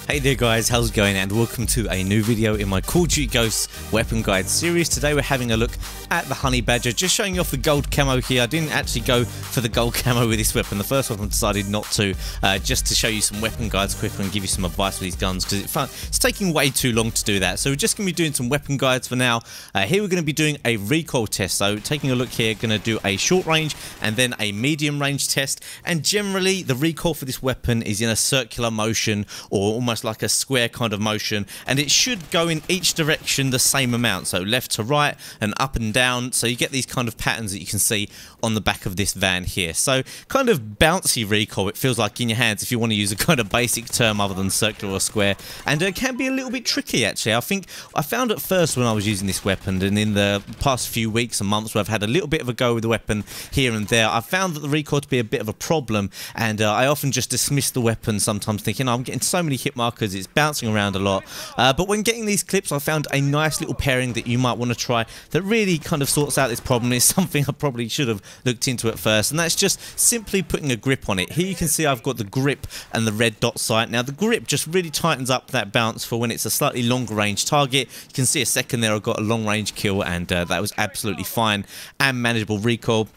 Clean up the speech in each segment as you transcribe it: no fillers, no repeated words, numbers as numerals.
Hey there guys, how's it going, and welcome to a new video in my Call of Duty Ghosts Weapon Guide series. Today we're having a look at the Honey Badger, just showing you off the gold camo here. I didn't actually go for the gold camo with this weapon. The first one I decided not to, just to show you some weapon guides quicker and give you some advice with these guns, because it's taking way too long to do that. So we're just going to be doing some weapon guides for now. Here we're going to be doing a recoil test, so taking a look here, going to do a short range and then a medium range test. And generally the recoil for this weapon is in a circular motion, or almost like a square kind of motion, and it should go in each direction the same amount, so left to right and up and down. So you get these kind of patterns that you can see on the back of this van here. So kind of bouncy recoil, it feels like, in your hands, if you want to use a kind of basic term other than circular or square. And it can be a little bit tricky actually. I think I found at first when I was using this weapon, and in the past few weeks and months where I've had a little bit of a go with the weapon here and there, I found that the recoil to be a bit of a problem, and I often just dismiss the weapon sometimes, thinking, oh, I'm getting so many hit markers, it's bouncing around a lot. But when getting these clips, I found a nice little pairing that you might want to try that really kind of sorts out this problem. It's something I probably should have looked into at first, and that's just simply putting a grip on it. Here you can see I've got the grip and the red dot sight. Now the grip just really tightens up that bounce for when it's a slightly longer range target. You can see a second there I got a long range kill, and that was absolutely fine and manageable recoil.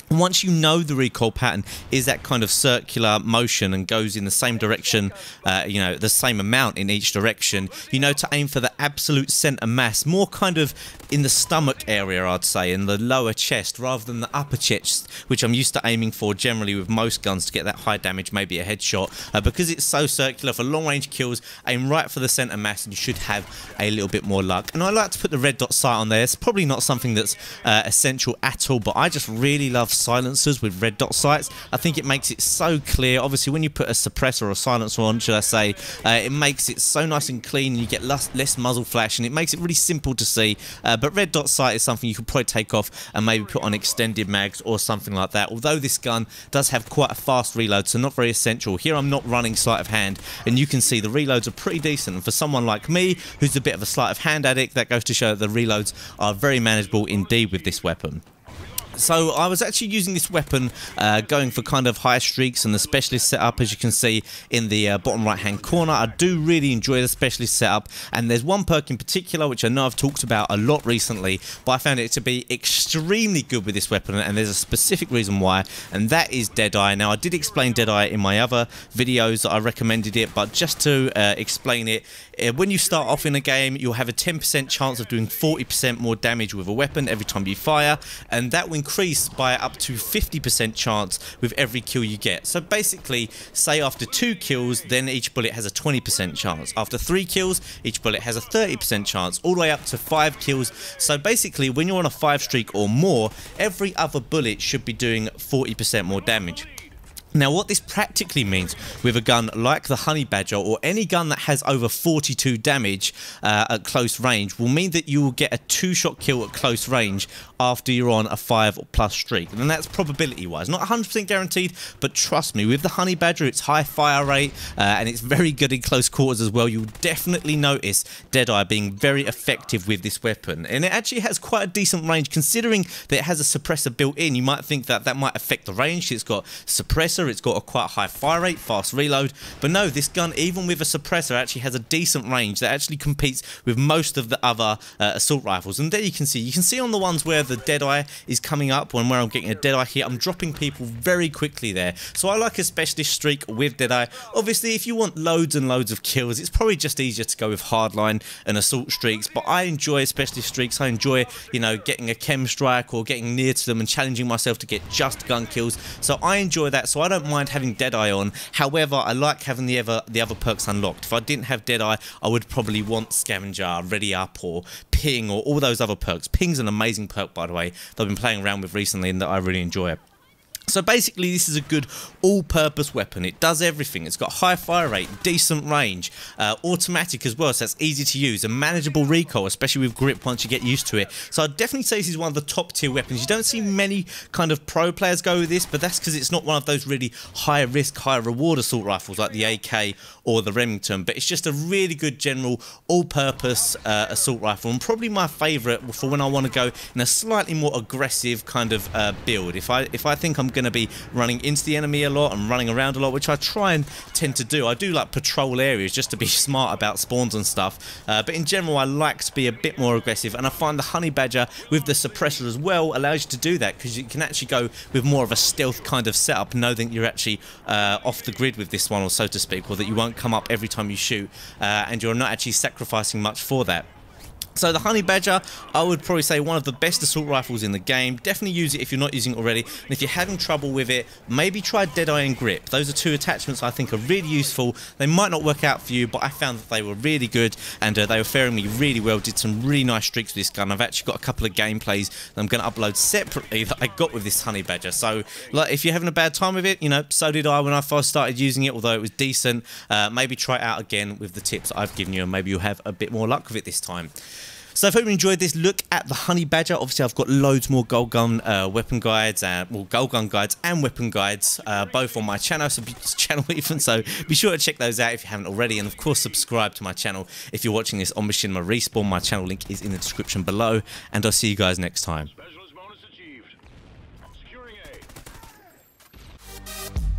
Once you know the recoil pattern is that kind of circular motion and goes in the same direction, you know, the same amount in each direction, you know to aim for the absolute center mass, more kind of in the stomach area, I'd say, in the lower chest rather than the upper chest, which I'm used to aiming for generally with most guns to get that high damage, maybe a headshot. Because it's so circular, for long range kills, aim right for the center mass and you should have a little bit more luck. And I like to put the red dot sight on there. It's probably not something that's essential at all, but I just really love silencers with red dot sights. I think it makes it so clear. Obviously when you put a suppressor or a silencer on, should I say, it makes it so nice and clean, and you get less muzzle flash, and it makes it really simple to see. But red dot sight is something you could probably take off and maybe put on extended mags or something like that, although this gun does have quite a fast reload, so not very essential. Here I'm not running sleight of hand, and you can see the reloads are pretty decent, and for someone like me who's a bit of a sleight of hand addict, that goes to show that the reloads are very manageable indeed with this weapon. So I was actually using this weapon going for kind of high streaks and the specialist setup, as you can see in the bottom right hand corner. I do really enjoy the specialist setup, and there's one perk in particular which I know I've talked about a lot recently, but I found it to be extremely good with this weapon, and there's a specific reason why, and that is Deadeye. Now I did explain Deadeye in my other videos that I recommended it, but just to explain it, when you start off in a game, you'll have a 10% chance of doing 40% more damage with a weapon every time you fire, and that will increase by up to 50% chance with every kill you get. So basically, say after 2 kills, then each bullet has a 20% chance. After 3 kills, each bullet has a 30% chance, all the way up to 5 kills. So basically, when you're on a 5 streak or more, every other bullet should be doing 40% more damage. Now what this practically means with a gun like the Honey Badger, or any gun that has over 42 damage at close range, will mean that you will get a 2-shot kill at close range after you're on a 5+ streak. And that's probability wise, not 100% guaranteed, but trust me, with the Honey Badger it's high fire rate, and it's very good in close quarters as well. You'll definitely notice Deadeye being very effective with this weapon, and it actually has quite a decent range considering that it has a suppressor built in. You might think that that might affect the range. It's got suppressor, it's got a quite high fire rate, fast reload, but no, this gun, even with a suppressor, actually has a decent range that actually competes with most of the other assault rifles. And there you can see on the ones where the Deadeye is coming up, and where I'm getting a Deadeye here, I'm dropping people very quickly there. So I like a specialist streak with Deadeye. Obviously if you want loads and loads of kills, it's probably just easier to go with hardline and assault streaks, but I enjoy specialist streaks. I enjoy, you know, getting a chem strike or getting near to them and challenging myself to get just gun kills, so I enjoy that. So I don't mind having Deadeye on. However, I like having the other perks unlocked. If I didn't have Deadeye, I would probably want Scavenger, Ready Up, or Ping, or all those other perks. Ping's an amazing perk, by the way, that I've been playing around with recently and that I really enjoy. So basically this is a good all-purpose weapon. It does everything. It's got high fire rate, decent range, automatic as well, so that's easy to use, and manageable recoil, especially with grip once you get used to it. So I'd definitely say this is one of the top tier weapons. You don't see many kind of pro players go with this, but that's because it's not one of those really high risk, high reward assault rifles like the AK or the Remington, but it's just a really good general all-purpose assault rifle, and probably my favourite for when I want to go in a slightly more aggressive kind of build. If I think I'm going to be running into the enemy a lot and running around a lot, which I try and tend to do. I do like patrol areas just to be smart about spawns and stuff, but in general I like to be a bit more aggressive, and I find the honey badger with the suppressor as well allows you to do that, because you can actually go with more of a stealth kind of setup, know that you're actually off the grid with this one, or so to speak, or that you won't come up every time you shoot, and you're not actually sacrificing much for that. So the Honey Badger, I would probably say one of the best assault rifles in the game. Definitely use it if you're not using it already. And if you're having trouble with it, maybe try Deadeye and Grip. Those are two attachments I think are really useful. They might not work out for you, but I found that they were really good, and they were faring me really well. Did some really nice streaks with this gun. I've actually got a couple of gameplays that I'm going to upload separately that I got with this Honey Badger. So like, if you're having a bad time with it, you know, so did I when I first started using it, although it was decent. Maybe try it out again with the tips I've given you, and maybe you'll have a bit more luck with it this time. So I hope you enjoyed this look at the Honey Badger. Obviously, I've got loads more gold gun weapon guides, well, gold gun guides and weapon guides, both on my channel, so be sure to check those out if you haven't already, and of course subscribe to my channel if you're watching this on Machinima Respawn. My channel link is in the description below, and I'll see you guys next time. Specialist bonus achieved. Securing A.